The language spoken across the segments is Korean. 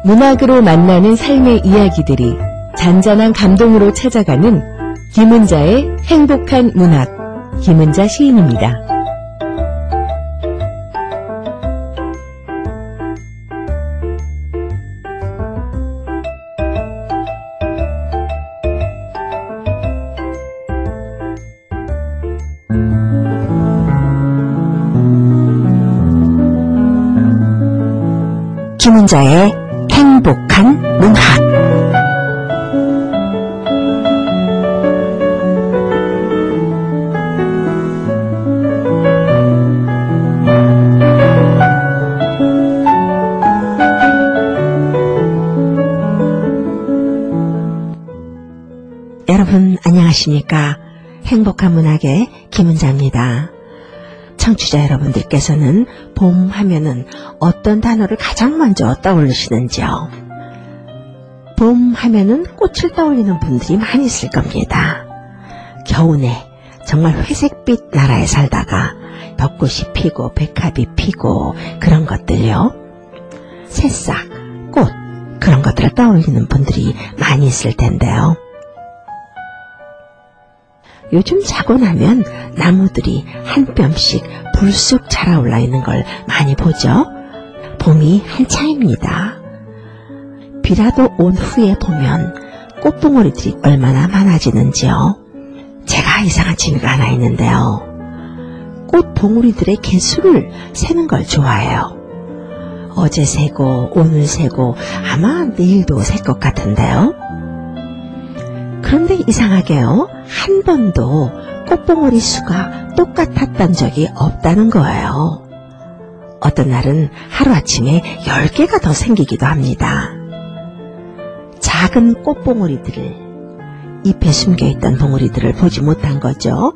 문학으로 만나는 삶의 이야기들이 잔잔한 감동으로 찾아가는 김은자의 행복한 문학, 김은자 시인입니다. 김은자의 행복한 문학. 여러분 안녕하십니까? 행복한 문학의 김은자입니다. 청취자 여러분들께서는 봄 하면은 어떤 단어를 가장 먼저 떠올리시는지요? 봄 하면은 꽃을 떠올리는 분들이 많이 있을 겁니다. 겨우내 정말 회색빛 나라에 살다가 벚꽃이 피고 백합이 피고 그런 것들요. 새싹, 꽃 그런 것들을 떠올리는 분들이 많이 있을 텐데요. 요즘 자고 나면 나무들이 한 뼘씩 불쑥 자라올라 있는 걸 많이 보죠. 봄이 한창입니다. 비라도 온 후에 보면 꽃봉오리들이 얼마나 많아지는지요. 제가 이상한 취미가 하나 있는데요. 꽃봉오리들의 개수를 세는 걸 좋아해요. 어제 세고 오늘 세고 아마 내일도 셀 것 같은데요. 그런데 이상하게요. 한 번도 꽃봉오리 수가 똑같았던 적이 없다는 거예요. 어떤 날은 하루아침에 10개가 더 생기기도 합니다. 작은 꽃봉오리들을, 잎에 숨겨있던 봉오리들을 보지 못한 거죠.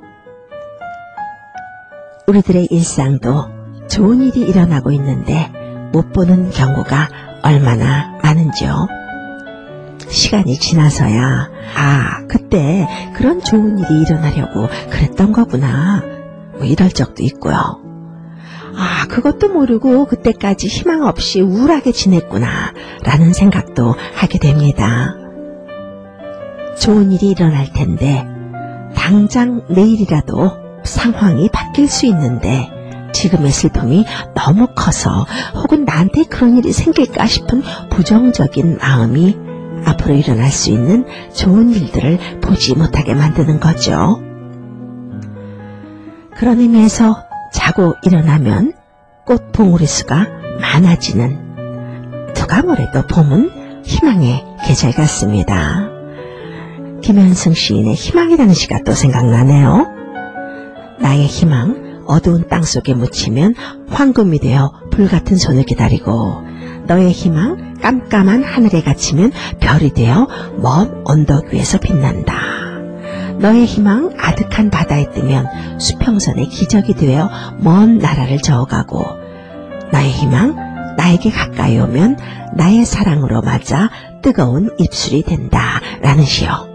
우리들의 일상도 좋은 일이 일어나고 있는데 못 보는 경우가 얼마나 많은지요. 시간이 지나서야 그때 그런 좋은 일이 일어나려고 그랬던 거구나 이럴 적도 있고요. 그것도 모르고 그때까지 희망 없이 우울하게 지냈구나 라는 생각도 하게 됩니다. 좋은 일이 일어날 텐데 당장 내일이라도 상황이 바뀔 수 있는데 지금의 슬픔이 너무 커서 혹은 나한테 그런 일이 생길까 싶은 부정적인 마음이 앞으로 일어날 수 있는 좋은 일들을 보지 못하게 만드는 거죠. 그런 의미에서 자고 일어나면 꽃 봉오리 수가 많아지는, 누가 뭐래도 봄은 희망의 계절 같습니다. 김현승 시인의 희망이라는 시가 또 생각나네요. 나의 희망 어두운 땅속에 묻히면 황금이 되어 불같은 손을 기다리고, 너의 희망 깜깜한 하늘에 갇히면 별이 되어 먼 언덕 위에서 빛난다. 너의 희망 아득한 바다에 뜨면 수평선의 기적이 되어 먼 나라를 저어가고, 너의 희망 나에게 가까이 오면 나의 사랑으로 맞아 뜨거운 입술이 된다 라는 시요.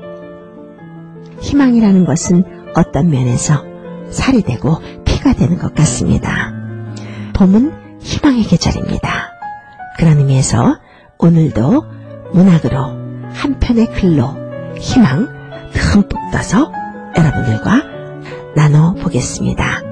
희망이라는 것은 어떤 면에서 살이 되고 피가 되는 것 같습니다. 봄은 희망의 계절입니다. 그런 의미에서 오늘도 문학으로 한 편의 글로 희망 듬뿍 떠서 여러분들과 나눠보겠습니다.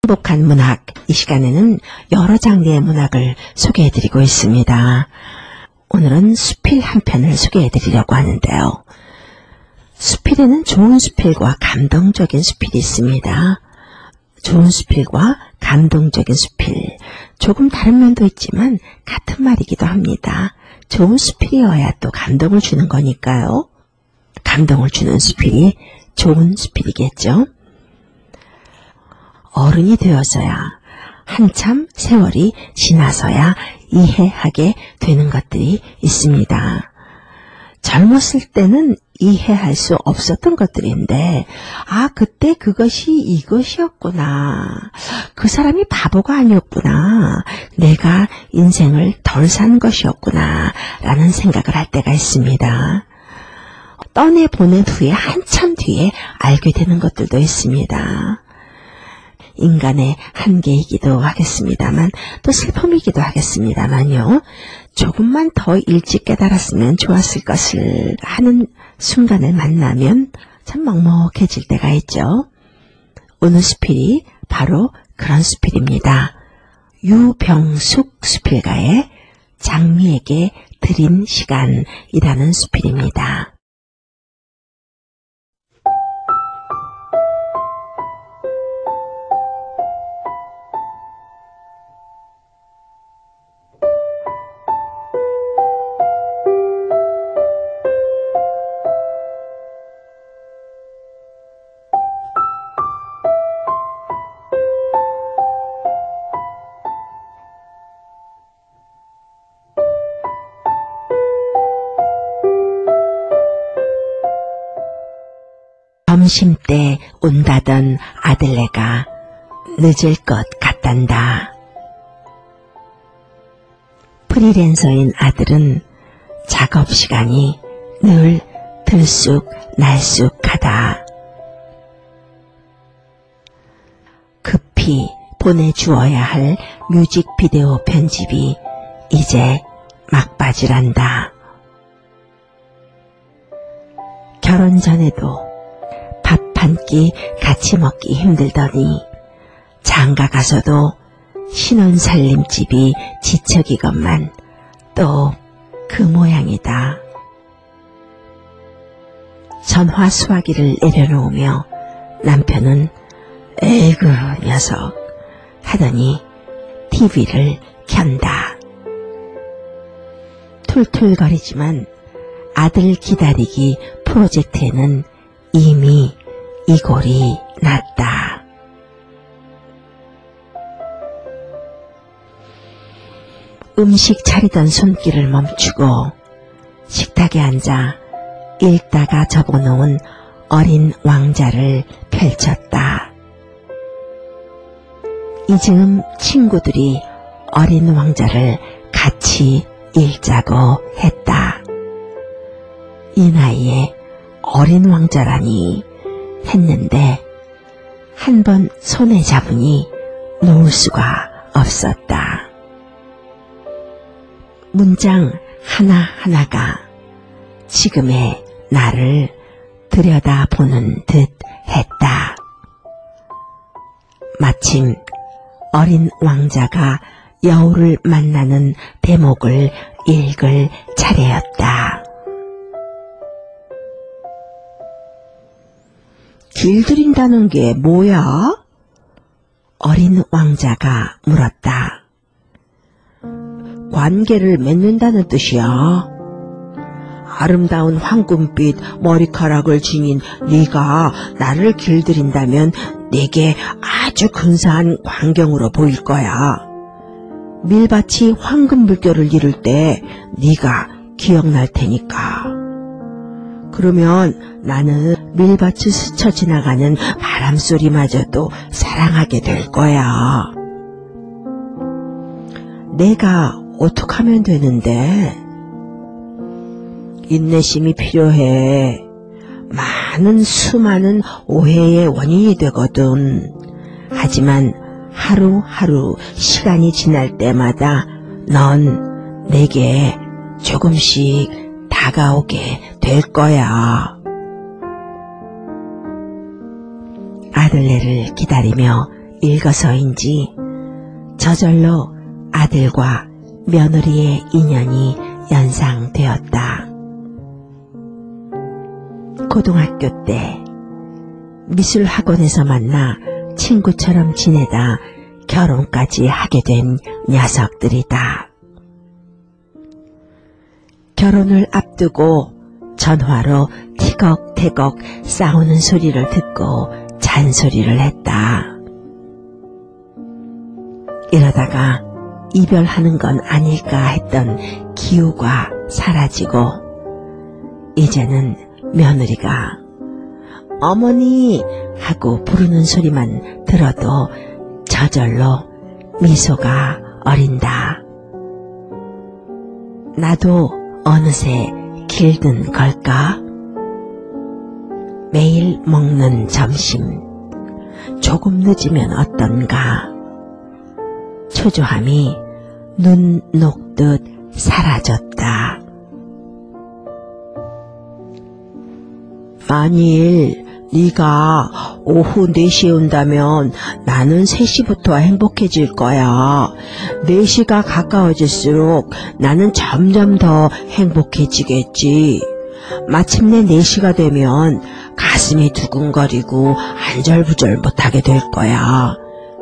행복한 문학, 이 시간에는 여러 장르의 문학을 소개해드리고 있습니다. 오늘은 수필 한 편을 소개해드리려고 하는데요. 수필에는 좋은 수필과 감동적인 수필이 있습니다. 좋은 수필과 감동적인 수필, 조금 다른 면도 있지만 같은 말이기도 합니다. 좋은 수필이어야 또 감동을 주는 거니까요. 감동을 주는 수필이 좋은 수필이겠죠. 어른이 되어서야, 한참 세월이 지나서야 이해하게 되는 것들이 있습니다. 젊었을 때는 이해할 수 없었던 것들인데, 그때 그것이 이것이었구나. 그 사람이 바보가 아니었구나. 내가 인생을 덜 산 것이었구나. 라는 생각을 할 때가 있습니다. 떠내보낸 후에 한참 뒤에 알게 되는 것들도 있습니다. 인간의 한계이기도 하겠습니다만, 또 슬픔이기도 하겠습니다만요. 조금만 더 일찍 깨달았으면 좋았을 것을 하는 순간을 만나면 참 먹먹해질 때가 있죠. 오늘 수필이 바로 그런 수필입니다. 유병숙 수필가의 장미에게 드린 시간이라는 수필입니다. 점심때 온다던 아들네가 늦을 것 같단다. 프리랜서인 아들은 작업 시간이 늘 들쑥날쑥하다. 급히 보내주어야 할 뮤직비디오 편집이 이제 막바지란다. 결혼 전에도 밥 한 끼 같이 먹기 힘들더니 장가 가서도 신혼살림집이 지척이건만 또 그 모양이다. 전화 수화기를 내려놓으며 남편은 에이구 녀석 하더니 TV를 켠다. 툴툴거리지만 아들 기다리기 프로젝트에는 이미 이골이 났다. 음식 차리던 손길을 멈추고 식탁에 앉아 읽다가 접어놓은 어린 왕자를 펼쳤다. 이즈음 친구들이 어린 왕자를 같이 읽자고 했다. 이 나이에 어린 왕자라니 했는데 한 번 손에 잡으니 놓을 수가 없었다. 문장 하나하나가 지금의 나를 들여다보는 듯 했다. 마침 어린 왕자가 여우를 만나는 대목을 읽을 차례였다. 길들인다는 게 뭐야? 어린 왕자가 물었다. 관계를 맺는다는 뜻이야. 아름다운 황금빛 머리카락을 지닌 네가 나를 길들인다면 내게 아주 근사한 광경으로 보일 거야. 밀밭이 황금 물결을 이룰 때 네가 기억날 테니까. 그러면 나는 밀밭을 스쳐 지나가는 바람소리마저도 사랑하게 될 거야. 내가 어떻게 하면 되는데? 인내심이 필요해. 많은 수많은 오해의 원인이 되거든. 하지만 하루하루 시간이 지날 때마다 넌 내게 조금씩 다가오게 될 거야. 아들네를 기다리며 읽어서인지 저절로 아들과 며느리의 인연이 연상되었다. 고등학교 때 미술학원에서 만나 친구처럼 지내다 결혼까지 하게 된 녀석들이다. 결혼을 앞두고 전화로 티격태격 싸우는 소리를 듣고 잔소리를 했다. 이러다가 이별하는 건 아닐까 했던 기우가 사라지고 이제는 며느리가 어머니 하고 부르는 소리만 들어도 저절로 미소가 어린다. 나도 어느새 길든 걸까? 매일 먹는 점심, 조금 늦으면 어떤가? 초조함이 눈 녹듯 사라졌다. 만일 네가 오후 4시에 온다면 나는 3시부터 행복해질 거야. 4시가 가까워질수록 나는 점점 더 행복해지겠지. 마침내 4시가 되면 가슴이 두근거리고 안절부절 못하게 될 거야.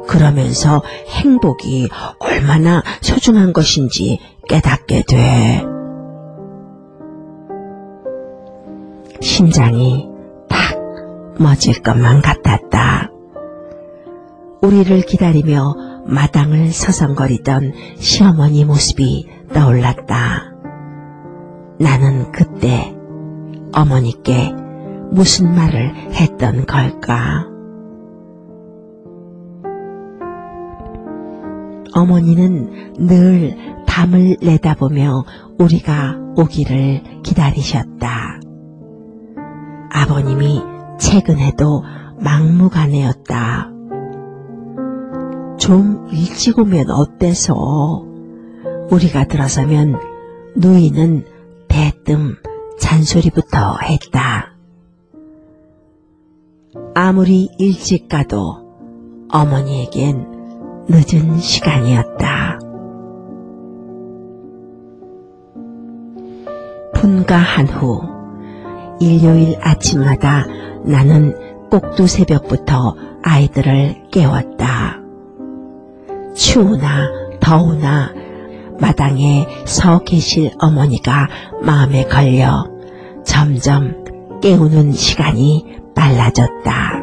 그러면서 행복이 얼마나 소중한 것인지 깨닫게 돼. 심장이 탁 멎을 것만 같았다. 우리를 기다리며 마당을 서성거리던 시어머니 모습이 떠올랐다. 나는 그때 어머니께 무슨 말을 했던 걸까? 어머니는 늘 밤을 내다보며 우리가 오기를 기다리셨다. 아버님이 최근에도 막무가내였다. 좀 일찍 오면 어때서? 우리가 들어서면 누이는 대뜸 잔소리부터 했다. 아무리 일찍 가도 어머니에겐 늦은 시간이었다. 분가한 후 일요일 아침마다 나는 꼭두 새벽부터 아이들을 깨웠다. 추우나 더우나 마당에 서 계실 어머니가 마음에 걸려 점점 깨우는 시간이 빨라졌다.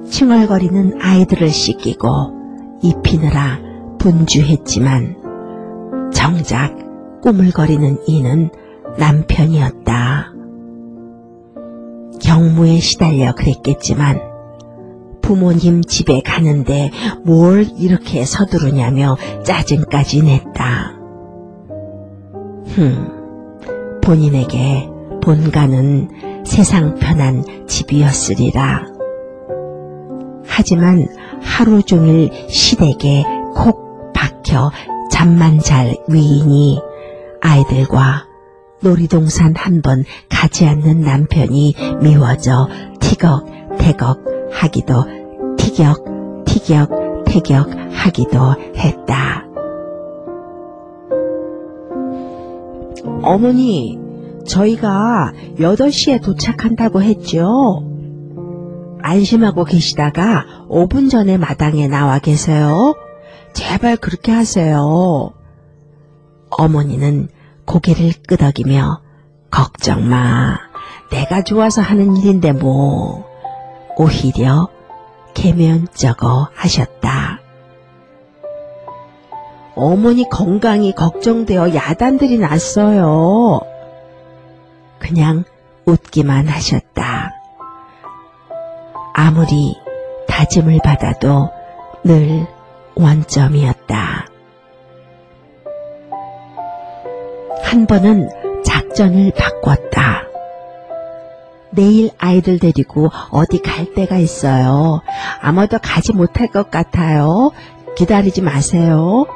칭얼거리는 아이들을 씻기고 입히느라 분주했지만 정작 꾸물거리는 이는 남편이었다. 경무에 시달려 그랬겠지만 부모님 집에 가는데 뭘 이렇게 서두르냐며 짜증까지 냈다. 본인에게 본가는 세상 편한 집이었으리라. 하지만 하루 종일 시댁에 콕 박혀 잠만 잘 위이니 아이들과 놀이동산 한 번 가지 않는 남편이 미워져 티격태격 하기도 티격태격 하기도 했다. 어머니, 저희가 8시에 도착한다고 했죠? 안심하고 계시다가 5분 전에 마당에 나와 계세요. 제발 그렇게 하세요. 어머니는 고개를 끄덕이며 걱정 마. 내가 좋아서 하는 일인데 뭐. 오히려 개면쩍어 하셨다. 어머니 건강이 걱정되어 야단들이 났어요. 그냥 웃기만 하셨다. 아무리 다짐을 받아도 늘 원점이었다. 한 번은 작전을 바꿨다. 내일 아이들 데리고 어디 갈 데가 있어요. 아마도 가지 못할 것 같아요. 기다리지 마세요.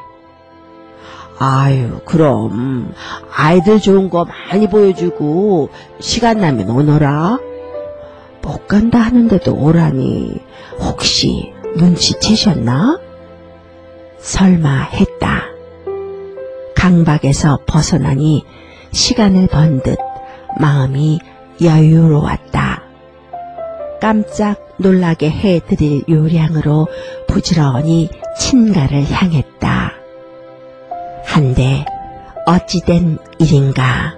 아유, 그럼 아이들 좋은 거 많이 보여주고 시간 나면 오너라. 못 간다 하는데도 오라니 혹시 눈치채셨나? 설마 했다. 강박에서 벗어나니 시간을 번 듯 마음이 여유로웠다. 깜짝 놀라게 해드릴 요량으로 부지런히 친가를 향했다. 한데 어찌된 일인가.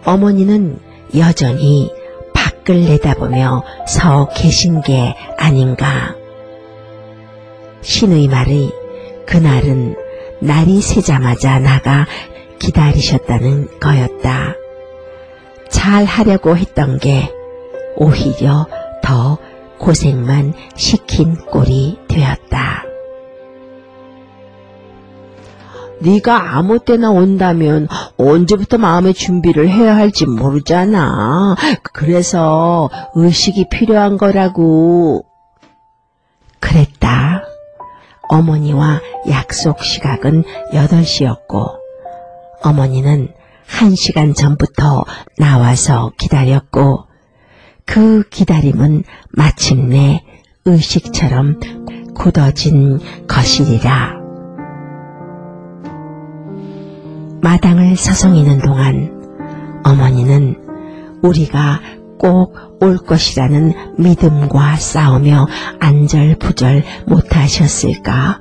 어머니는 여전히 밖을 내다보며 서 계신 게 아닌가. 신의 말이 그날은 날이 새자마자 나가 기다리셨다는 거였다. 잘 하려고 했던 게 오히려 더 고생만 시킨 꼴이 되었다. 네가 아무 때나 온다면 언제부터 마음의 준비를 해야 할지 모르잖아. 그래서 의식이 필요한 거라고. 그랬다. 어머니와 약속 시각은 8시였고 어머니는 1시간 전부터 나와서 기다렸고 그 기다림은 마침내 의식처럼 굳어진 것이리라. 마당을 서성이는 동안 어머니는 우리가 꼭 올 것이라는 믿음과 싸우며 안절부절 못하셨을까?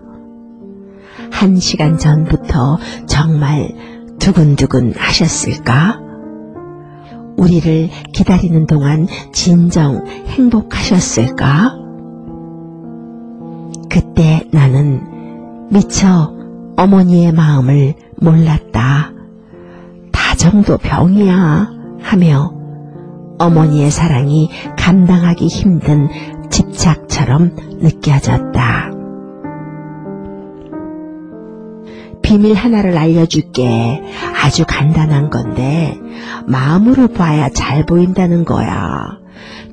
1시간 전부터 정말 두근두근 하셨을까? 우리를 기다리는 동안 진정 행복하셨을까? 그때 나는 미처 어머니의 마음을 몰랐다. 다정도 병이야 하며 어머니의 사랑이 감당하기 힘든 집착처럼 느껴졌다. 비밀 하나를 알려줄게. 아주 간단한 건데 마음으로 봐야 잘 보인다는 거야.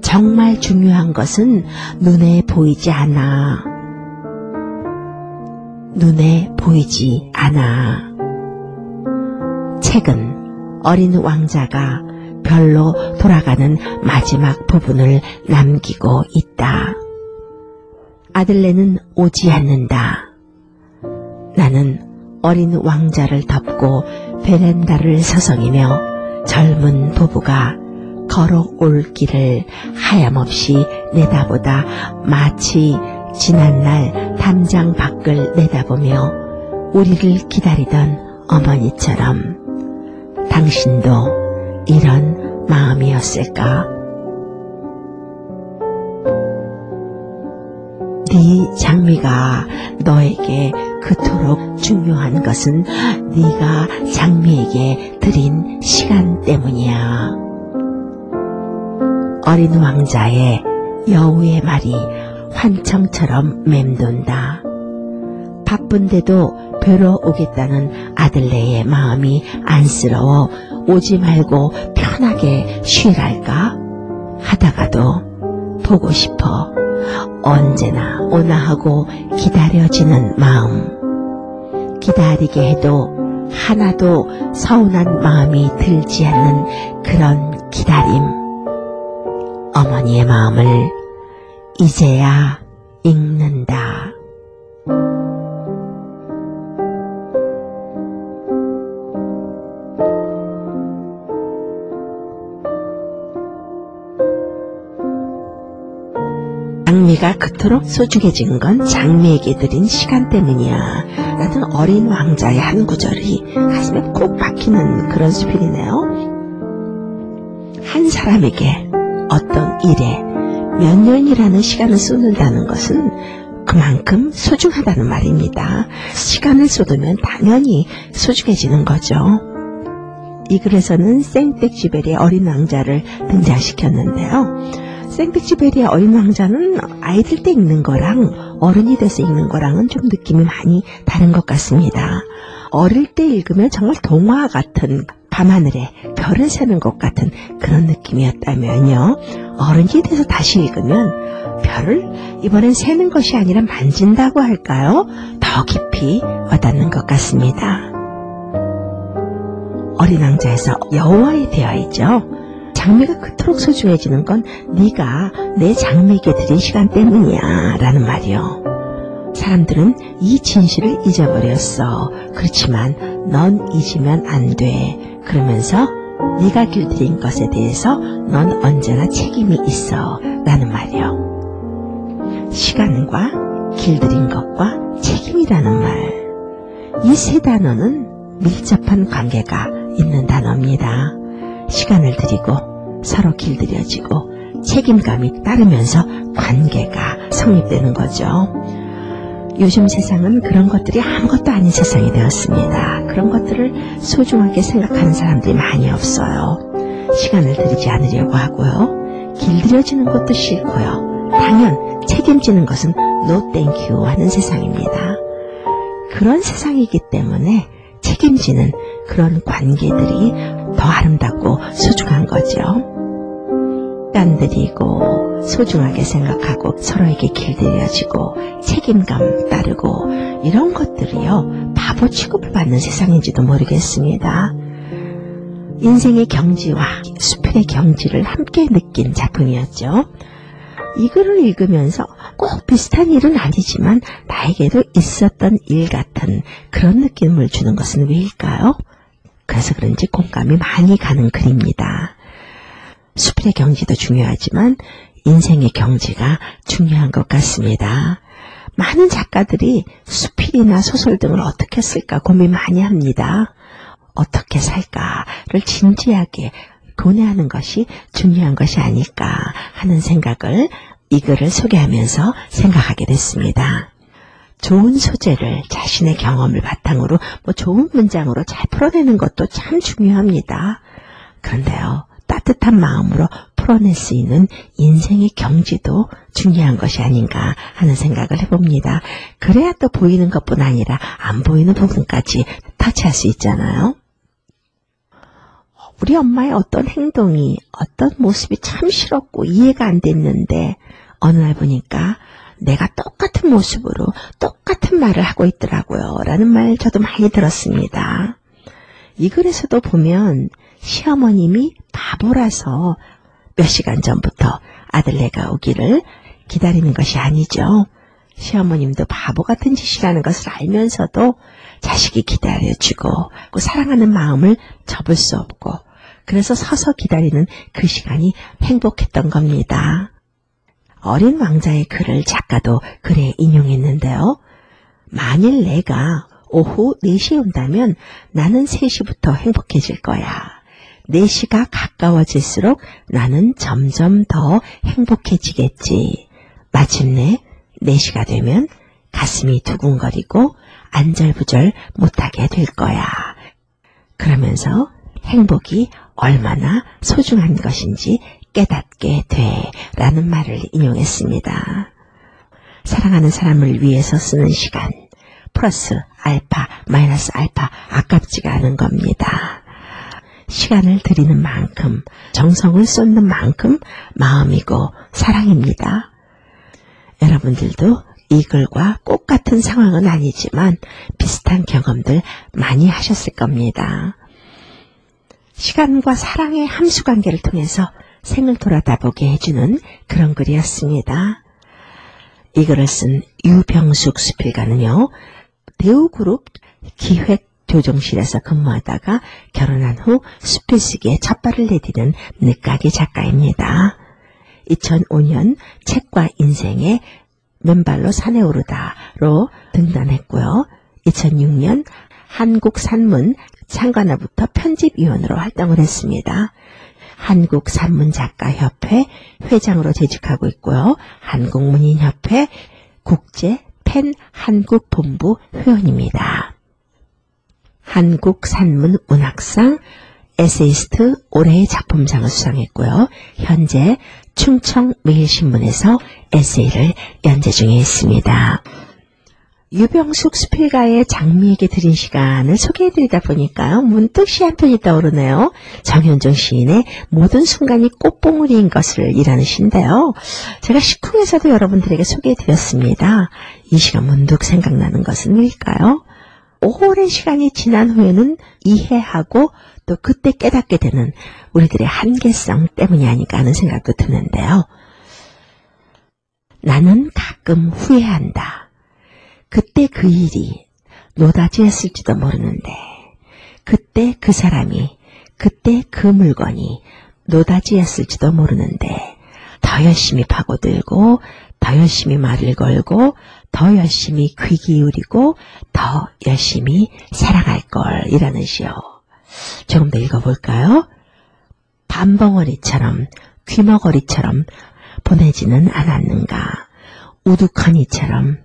정말 중요한 것은 눈에 보이지 않아. 눈에 보이지 않아. 책은 어린 왕자가 별로 돌아가는 마지막 부분을 남기고 있다. 아들네는 오지 않는다. 나는 어린 왕자를 덮고 베란다를 서성이며 젊은 부부가 걸어올 길을 하염없이 내다보다 마치 지난날 담장 밖을 내다보며 우리를 기다리던 어머니처럼 당신도 이런 마음이었을까? 네 장미가 너에게 그토록 중요한 것은 네가 장미에게 드린 시간 때문이야. 어린 왕자의 여우의 말이 환청처럼 맴돈다. 바쁜데도 뵈러 오겠다는 아들네의 마음이 안쓰러워 오지 말고 편하게 쉬랄까 하다가도 보고 싶어 언제나 오나 하고 기다려지는 마음. 기다리게 해도 하나도 서운한 마음이 들지 않는 그런 기다림. 어머니의 마음을 이제야 읽는다. 장미가 그토록 소중해진 건 장미에게 드린 시간 때문이야. 라는 어린 왕자의 한 구절이 가슴에 콕 박히는 그런 수필이네요. 한 사람에게 어떤 일에 몇 년이라는 시간을 쏟는다는 것은 그만큼 소중하다는 말입니다. 시간을 쏟으면 당연히 소중해지는 거죠. 이 글에서는 생텍쥐베리의 어린 왕자를 등장시켰는데요. 생텍쥐베리의 어린 왕자는 아이들 때 읽는 거랑 어른이 돼서 읽는 거랑은 좀 느낌이 많이 다른 것 같습니다. 어릴 때 읽으면 정말 동화 같은 밤하늘에 별을 세는 것 같은 그런 느낌이었다면요. 어른이 돼서 다시 읽으면 별을 이번엔 세는 것이 아니라 만진다고 할까요? 더 깊이 와닿는 것 같습니다. 어린 왕자에서 여호와에 대하이죠. 장미가 그토록 소중해지는 건 네가 내 장미에게 드린 시간 때문이야 라는 말이요. 사람들은 이 진실을 잊어버렸어. 그렇지만 넌 잊으면 안 돼. 그러면서 네가 길들인 것에 대해서 넌 언제나 책임이 있어 라는 말이요. 시간과 길들인 것과 책임이라는 말. 이 세 단어는 밀접한 관계가 있는 단어입니다. 시간을 들이고 서로 길들여지고 책임감이 따르면서 관계가 성립되는 거죠. 요즘 세상은 그런 것들이 아무것도 아닌 세상이 되었습니다. 그런 것들을 소중하게 생각하는 사람들이 많이 없어요. 시간을 들이지 않으려고 하고요. 길들여지는 것도 싫고요. 당연 책임지는 것은 no thank you 하는 세상입니다. 그런 세상이기 때문에 책임지는 그런 관계들이 더 아름답고 소중한 거죠. 시간 들이고 소중하게 생각하고 서로에게 길들여지고 책임감 따르고 이런 것들이요, 바보 취급을 받는 세상인지도 모르겠습니다. 인생의 경지와 수필의 경지를 함께 느낀 작품이었죠. 이 글을 읽으면서 꼭 비슷한 일은 아니지만 나에게도 있었던 일 같은 그런 느낌을 주는 것은 왜일까요? 그래서 그런지 공감이 많이 가는 글입니다. 수필의 경지도 중요하지만 인생의 경지가 중요한 것 같습니다. 많은 작가들이 수필이나 소설 등을 어떻게 쓸까 고민 많이 합니다. 어떻게 살까를 진지하게 고뇌하는 것이 중요한 것이 아닐까 하는 생각을 이 글을 소개하면서 생각하게 됐습니다. 좋은 소재를 자신의 경험을 바탕으로 좋은 문장으로 잘 풀어내는 것도 참 중요합니다. 그런데요, 따뜻한 마음으로 풀어낼 수 있는 인생의 경지도 중요한 것이 아닌가 하는 생각을 해봅니다. 그래야 또 보이는 것뿐 아니라 안 보이는 부분까지 터치할 수 있잖아요. 우리 엄마의 어떤 행동이, 어떤 모습이 참 싫었고 이해가 안 됐는데 어느 날 보니까 내가 똑같은 모습으로 똑같은 말을 하고 있더라고요. 라는 말 저도 많이 들었습니다. 이 글에서도 보면 시어머님이 바보라서 몇 시간 전부터 아들네가 오기를 기다리는 것이 아니죠. 시어머님도 바보 같은 짓이라는 것을 알면서도 자식이 기다려주고 사랑하는 마음을 접을 수 없고 그래서 서서 기다리는 그 시간이 행복했던 겁니다. 어린 왕자의 글을 작가도 글에 인용했는데요. 만일 내가 오후 4시에 온다면 나는 3시부터 행복해질 거야. 4시가 가까워질수록 나는 점점 더 행복해지겠지. 마침내 4시가 되면 가슴이 두근거리고 안절부절 못하게 될 거야. 그러면서 행복이 얼마나 소중한 것인지 깨닫게 돼 라는 말을 인용했습니다. 사랑하는 사람을 위해서 쓰는 시간 플러스 알파 마이너스 알파 아깝지가 않은 겁니다. 시간을 들이는 만큼 정성을 쏟는 만큼 마음이고 사랑입니다. 여러분들도 이 글과 꼭 같은 상황은 아니지만 비슷한 경험들 많이 하셨을 겁니다. 시간과 사랑의 함수관계를 통해서 생을 돌아다보게 해주는 그런 글이었습니다. 이 글을 쓴 유병숙 수필가는요, 대우그룹 기획조정실에서 근무하다가 결혼한 후 수필 쓰기에 첫 발을 내디는 늦가기 작가입니다. 2005년 책과 인생의 맨발로 산에 오르다로 등단했고요. 2006년 한국산문 창간화부터 편집위원으로 활동을 했습니다. 한국산문작가협회 회장으로 재직하고 있고요. 한국문인협회 국제 펜 한국본부 회원입니다. 한국산문문학상 에세이스트 올해의 작품상을 수상했고요. 현재 충청매일신문에서 에세이를 연재 중에 있습니다. 유병숙 수필가의 장미에게 드린 시간을 소개해드리다 보니까요. 문득 시 한 편이 떠오르네요. 정현종 시인의 모든 순간이 꽃봉오리인 것을 이라는 시인데요. 제가 식후에서도 여러분들에게 소개해드렸습니다. 이 시가 문득 생각나는 것은 왜일까요? 오랜 시간이 지난 후에는 이해하고 또 그때 깨닫게 되는 우리들의 한계성 때문이 아닐까 하는 생각도 드는데요. 나는 가끔 후회한다. 그때 그 일이 노다지였을지도 모르는데, 그때 그 사람이, 그때 그 물건이 노다지였을지도 모르는데, 더 열심히 파고들고, 더 열심히 말을 걸고, 더 열심히 귀 기울이고, 더 열심히 사랑할 걸 이라는 시요. 조금 더 읽어볼까요? 밤벙어리처럼, 귀머거리처럼 보내지는 않았는가. 우두커니처럼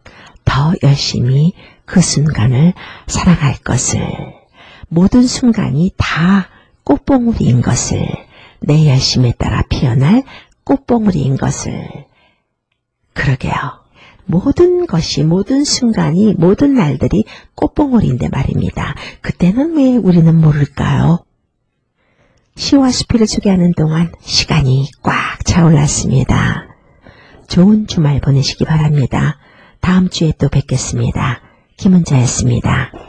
더 열심히 그 순간을 사랑할 것을, 모든 순간이 다 꽃봉오리인 것을 내 열심에 따라 피어날 꽃봉오리인 것을. 그러게요. 모든 것이, 모든 순간이, 모든 날들이 꽃봉오리인데 말입니다. 그때는 왜 우리는 모를까요? 시와 수필을 소개하는 동안 시간이 꽉 차올랐습니다. 좋은 주말 보내시기 바랍니다. 다음 주에 또 뵙겠습니다. 김은자였습니다.